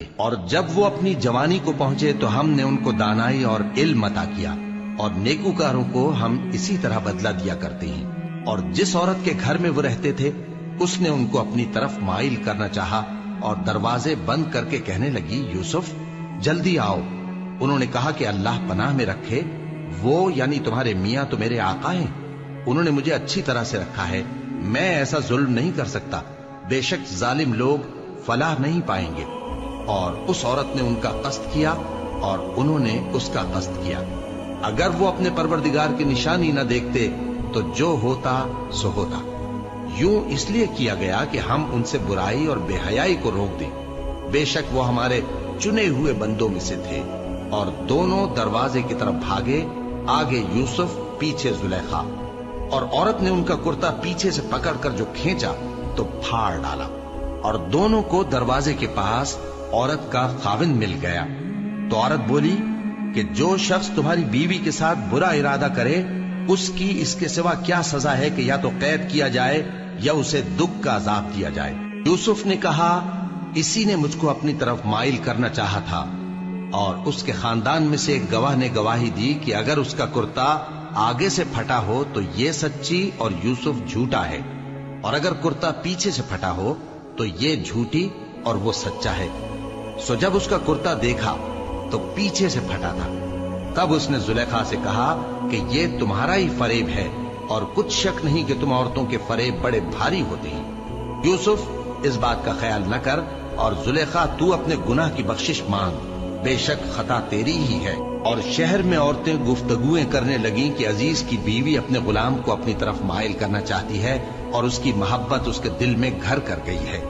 اور جب وہ اپنی جوانی کو پہنچے تو ہم نے ان کو دانائی اور علم عطا کیا، اور نیکوکاروں کو ہم اسی طرح بدلہ دیا کرتے ہیں۔ اور جس عورت کے گھر میں وہ رہتے تھے اس نے ان کو اپنی طرف مائل کرنا چاہا اور دروازے بند کر کے کہنے لگی، یوسف جلدی آؤ۔ انہوں نے کہا کہ اللہ پناہ میں رکھے، وہ یعنی تمہارے میاں تو میرے آقا ہیں، انہوں نے مجھے اچھی طرح سے رکھا ہے، میں ایسا ظلم نہیں کر سکتا، بے شک ظالم لوگ فلاح نہیں پائیں گے۔ اور اس عورت نے ان کا قصد کیا اور انہوں نے اس کا قصد کیا۔ اگر وہ اپنے پروردگار کی نشانی نہ دیکھتے تو جو ہوتا سو ہوتا۔ یوں اس لیے کیا گیا کہ ہم ان سے برائی اور بے حیائی کو روک دیں، بے شک وہ ہمارے چنے ہوئے بندوں میں سے تھے۔ اور دونوں دروازے کی طرف بھاگے، آگے یوسف پیچھے زلیخا، اور عورت نے ان کا کرتا پیچھے سے پکڑ کر جو کھینچا تو پھاڑ ڈالا، اور دونوں کو دروازے کے پاس عورت کا خاوند مل گیا۔ تو عورت بولی کہ جو شخص تمہاری بیوی کے ساتھ برا ارادہ کرے اس کی اس کے سوا کیا سزا ہے کہ یا تو قید کیا جائے یا اسے دکھ کا عذاب دیا جائے۔ یوسف نے کہا، اسی نے مجھ کو اپنی طرف مائل کرنا چاہا تھا۔ اور اس کے خاندان میں سے ایک گواہ نے گواہی دی کہ اگر اس کا کرتا آگے سے پھٹا ہو تو یہ سچی اور یوسف جھوٹا ہے، اور اگر کرتا پیچھے سے پھٹا ہو تو یہ جھوٹی اور وہ سچا ہے۔ سو جب اس کا کرتا دیکھا تو پیچھے سے پھٹا تھا، تب اس نے زلیخا سے کہا کہ یہ تمہارا ہی فریب ہے، اور کچھ شک نہیں کہ تم عورتوں کے فریب بڑے بھاری ہوتے ہیں۔ یوسف اس بات کا خیال نہ کر، اور زلیخا تو اپنے گناہ کی بخشش مانگ، بے شک خطا تیری ہی ہے۔ اور شہر میں عورتیں گفتگویں کرنے لگیں کہ عزیز کی بیوی اپنے غلام کو اپنی طرف مائل کرنا چاہتی ہے اور اس کی محبت اس کے دل میں گھر کر گئی ہے،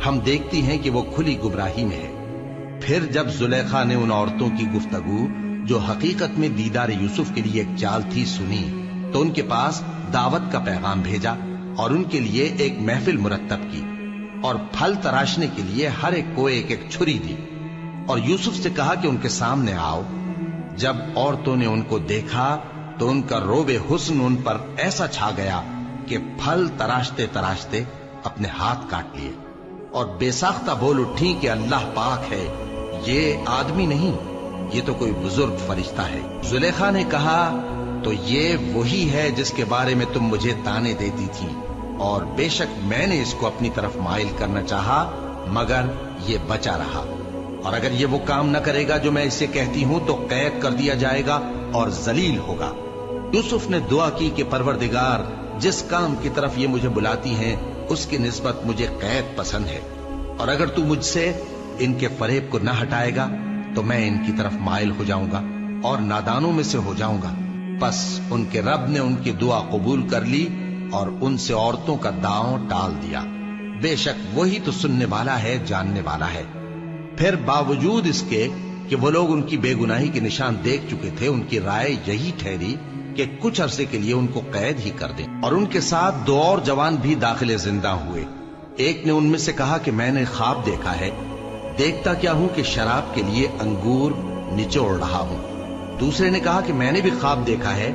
ہم دیکھتی ہیں کہ وہ کھلی گمراہی میں ہے۔ پھر جب زلیخا نے ان عورتوں کی گفتگو جو حقیقت میں دیدار یوسف کے لیے ایک چال تھی سنی، تو ان کے پاس دعوت کا پیغام بھیجا اور ان کے لیے ایک محفل مرتب کی، اور پھل تراشنے کے لیے ہر ایک کو ایک ایک چھری دی، اور یوسف سے کہا کہ ان کے سامنے آؤ۔ جب عورتوں نے ان کو دیکھا تو ان کا روب حسن ان پر ایسا چھا گیا کہ پھل تراشتے تراشتے اپنے ہاتھ کاٹ لیے، اور بے ساختہ بول اٹھی کہ اللہ پاک ہے، یہ آدمی نہیں، یہ تو کوئی بزرگ فرشتہ ہے۔ زلیخا نے کہا، تو یہ وہی ہے جس کے بارے میں تم مجھے تانے دیتی تھی، اور بے شک میں نے اس کو اپنی طرف مائل کرنا چاہا مگر یہ بچا رہا، اور اگر یہ وہ کام نہ کرے گا جو میں اسے کہتی ہوں تو قید کر دیا جائے گا اور ذلیل ہوگا۔ یوسف نے دعا کی کہ پروردگار، جس کام کی طرف یہ مجھے بلاتی ہیں اس کی نسبت مجھے قید پسند ہے، اور اگر تو مجھ سے ان کے فریب کو نہ ہٹائے گا تو میں ان کی طرف مائل ہو جاؤں گا اور نادانوں میں سے ہو جاؤں گا۔ پس ان کے رب نے ان کی دعا قبول کر لی اور ان سے عورتوں کا داؤں ٹال دیا، بے شک وہی تو سننے والا ہے، جاننے والا ہے۔ پھر باوجود اس کے کہ وہ لوگ ان کی بے گناہی کے نشان دیکھ چکے تھے، ان کی رائے یہی ٹھہری کہ کچھ عرصے کے لیے ان کو قید ہی کر دیں۔ اور ان کے ساتھ دو اور جوان بھی داخل زندہ ہوئے۔ ایک نے ان میں سے کہا کہ میں نے خواب دیکھا ہے، دیکھتا کیا ہوں کہ شراب کے لیے انگور نچوڑ رہا ہوں۔ دوسرے نے کہا کہ میں نے بھی خواب دیکھا ہے،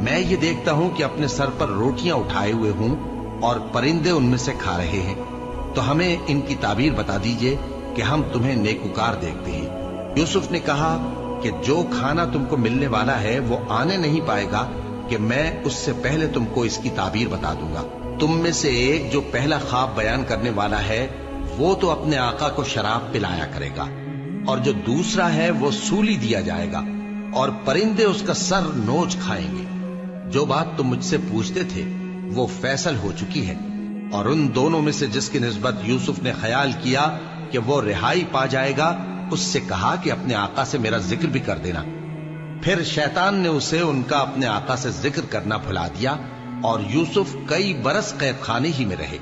میں یہ دیکھتا ہوں کہ اپنے سر پر روٹیاں اٹھائے ہوئے ہوں اور پرندے ان میں سے کھا رہے ہیں، تو ہمیں ان کی تعبیر بتا دیجئے کہ ہم تمہیں نیکوکار دیکھتے ہیں۔ یوسف نے کہا کہ جو کھانا تم کو ملنے والا ہے وہ آنے نہیں پائے گا کہ میں اس سے پہلے تم کو اس کی تعبیر بتا دوں گا۔ تم میں سے ایک جو پہلا خواب بیان کرنے والا ہے وہ تو اپنے آقا کو شراب پلایا کرے گا، اور جو دوسرا ہے وہ سولی دیا جائے گا اور پرندے اس کا سر نوچ کھائیں گے۔ جو بات تم مجھ سے پوچھتے تھے وہ فیصل ہو چکی ہے۔ اور ان دونوں میں سے جس کی نسبت یوسف نے خیال کیا کہ وہ رہائی پا جائے گا، اس سے کہا کہ اپنے آقا سے میرا ذکر بھی کر دینا۔ پھر شیطان نے اسے ان کا اپنے آقا سے ذکر کرنا بھلا دیا، اور یوسف کئی برس قید خانے ہی میں رہے۔